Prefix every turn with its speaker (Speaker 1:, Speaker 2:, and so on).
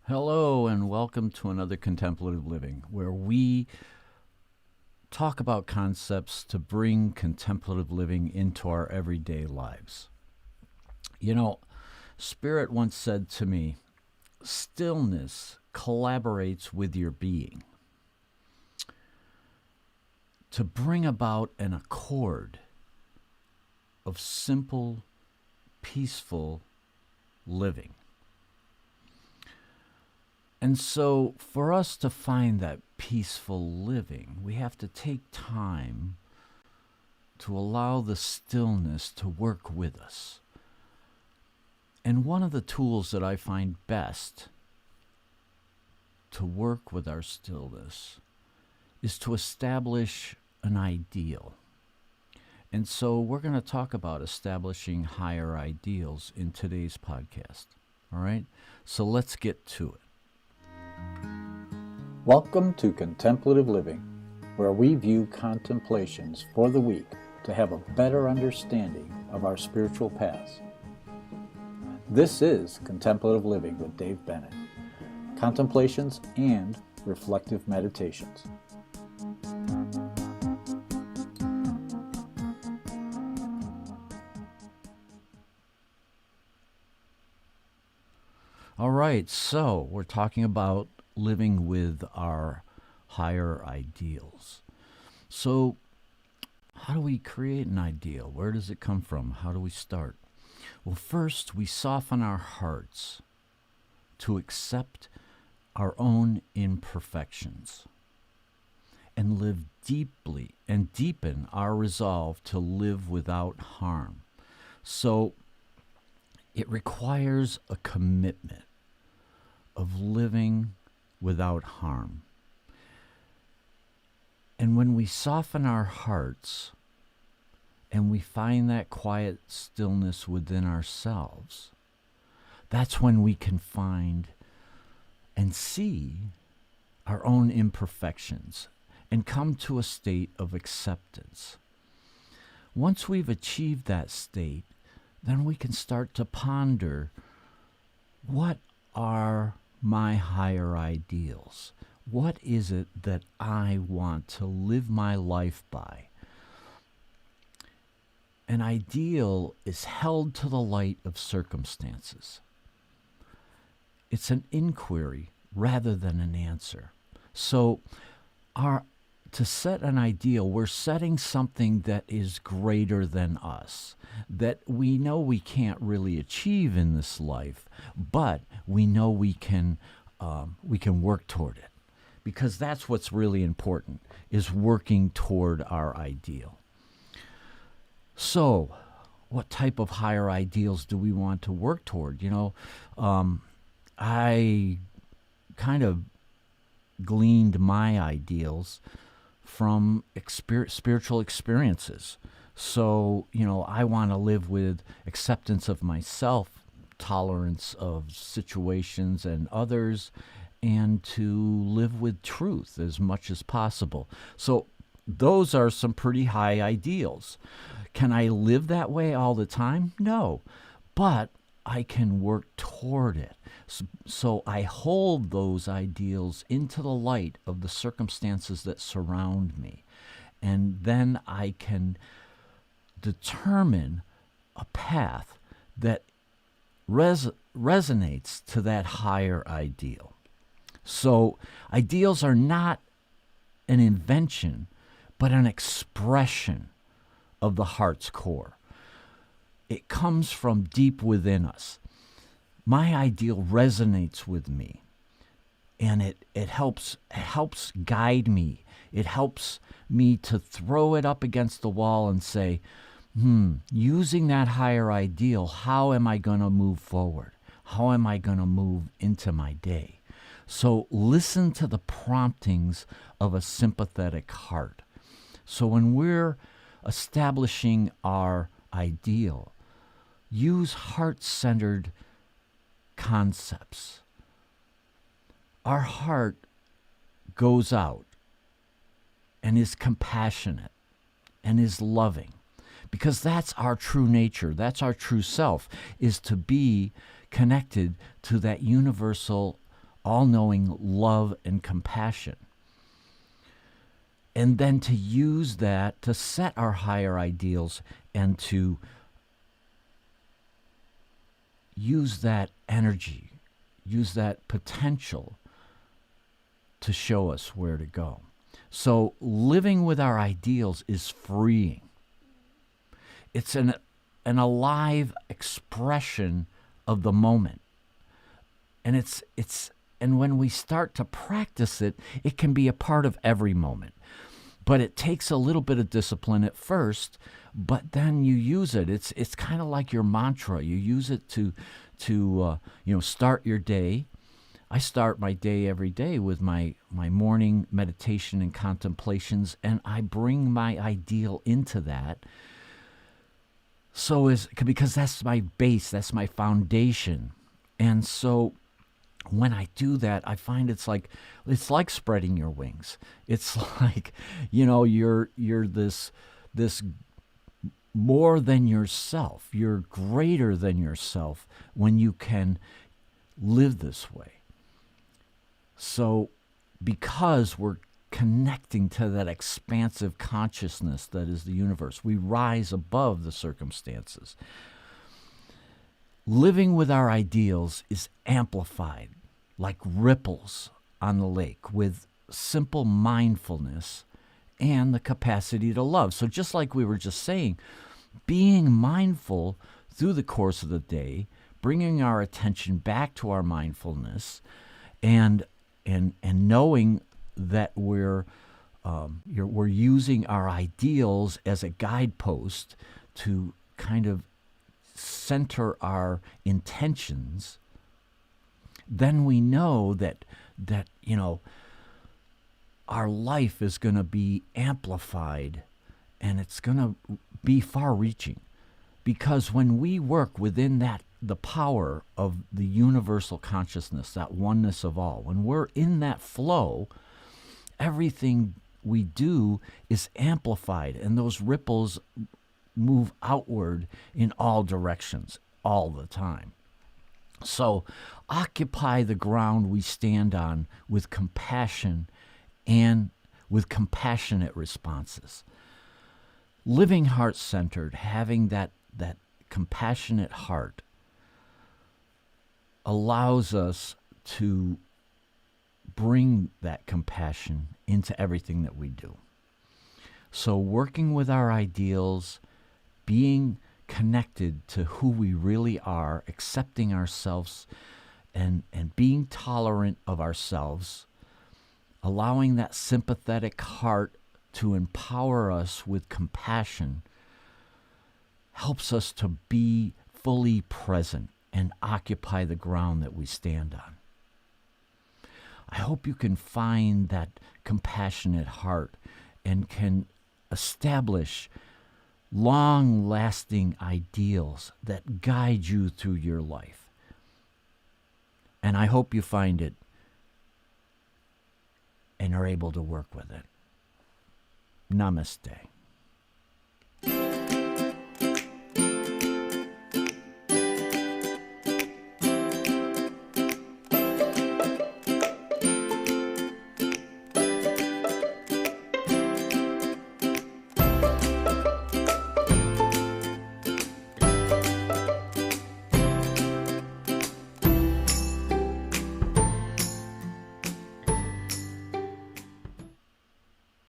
Speaker 1: Hello, and welcome to another Contemplative Living, where we talk about concepts to bring contemplative living into our everyday lives. Spirit once said to me, stillness collaborates with your being to bring about an accord of simple, peaceful living. And so for us to find that peaceful living, we have to take time to allow the stillness to work with us. And one of the tools that I find best to work with our stillness is to establish an ideal. And so we're going to talk about establishing higher ideals in today's podcast. All right? So let's get to it.
Speaker 2: Welcome to Contemplative Living, where we view contemplations for the week to have a better understanding of our spiritual paths. This is Contemplative Living with Dave Bennett, contemplations and reflective meditations.
Speaker 1: All right, so we're talking about living with our higher ideals. So how do we create an ideal? Where does it come from? How do we start? Well, first, we soften our hearts to accept our own imperfections and live deeply and deepen our resolve to live without harm. So it requires a commitment of living without harm. And when we soften our hearts and we find that quiet stillness within ourselves, that's when we can find and see our own imperfections and come to a state of acceptance. Once we've achieved that state, then we can start to ponder, what are my higher ideals? What is it that I want to live my life by? An ideal is held to the light of circumstances. It's an inquiry rather than an answer. So to set an ideal, we're setting something that is greater than us, that we know we can't really achieve in this life, but we know we can work toward it, because that's what's really important, is working toward our ideal. So, what type of higher ideals do we want to work toward? I kind of gleaned my ideals from spiritual experiences. So, I want to live with acceptance of myself, tolerance of situations and others, and to live with truth as much as possible. So those are some pretty high ideals. Can I live that way all the time? No, but I can work toward it. So I hold those ideals into the light of the circumstances that surround me. And then I can determine a path that resonates to that higher ideal. So ideals are not an invention, but an expression of the heart's core. It comes from deep within us. My ideal resonates with me, and it helps guide me. It helps me to throw it up against the wall and say, using that higher ideal, how am I going to move forward? How am I going to move into my day? So listen to the promptings of a sympathetic heart. So when we're establishing our ideal, use heart-centered concepts. Our heart goes out and is compassionate and is loving, because that's our true nature. That's our true self, is to be connected to that universal all-knowing love and compassion. And then to use that to set our higher ideals and to use that energy, use that potential to show us where to go. So living with our ideals is freeing. It's an alive expression of the moment. And and when we start to practice it, it can be a part of every moment. But it takes a little bit of discipline at first, but then you use it. It's kind of like your mantra. You use it to start your day. I start my day every day with my morning meditation and contemplations, and I bring my ideal into that. Because that's my base, that's my foundation. And so when I do that, I find it's like spreading your wings. It's like, you're this more than yourself. You're greater than yourself when you can live this way. So because we're connecting to that expansive consciousness that is the universe, we rise above the circumstances. Living with our ideals is amplified like ripples on the lake with simple mindfulness and the capacity to love. So just like we were just saying, being mindful through the course of the day, bringing our attention back to our mindfulness and knowing that we're using our ideals as a guidepost to kind of center our intentions, then we know that our life is going to be amplified and it's going to be far-reaching. Because when we work within the power of the universal consciousness, that oneness of all, when we're in that flow, everything we do is amplified, and those ripples move outward in all directions all the time. So occupy the ground we stand on with compassion and with compassionate responses. Living heart-centered, having that compassionate heart, allows us to bring that compassion into everything that we do. So working with our ideals, being connected to who we really are, accepting ourselves and being tolerant of ourselves, allowing that sympathetic heart to empower us with compassion, helps us to be fully present and occupy the ground that we stand on. I hope you can find that compassionate heart and can establish long-lasting ideals that guide you through your life. And I hope you find it and are able to work with it. Namaste.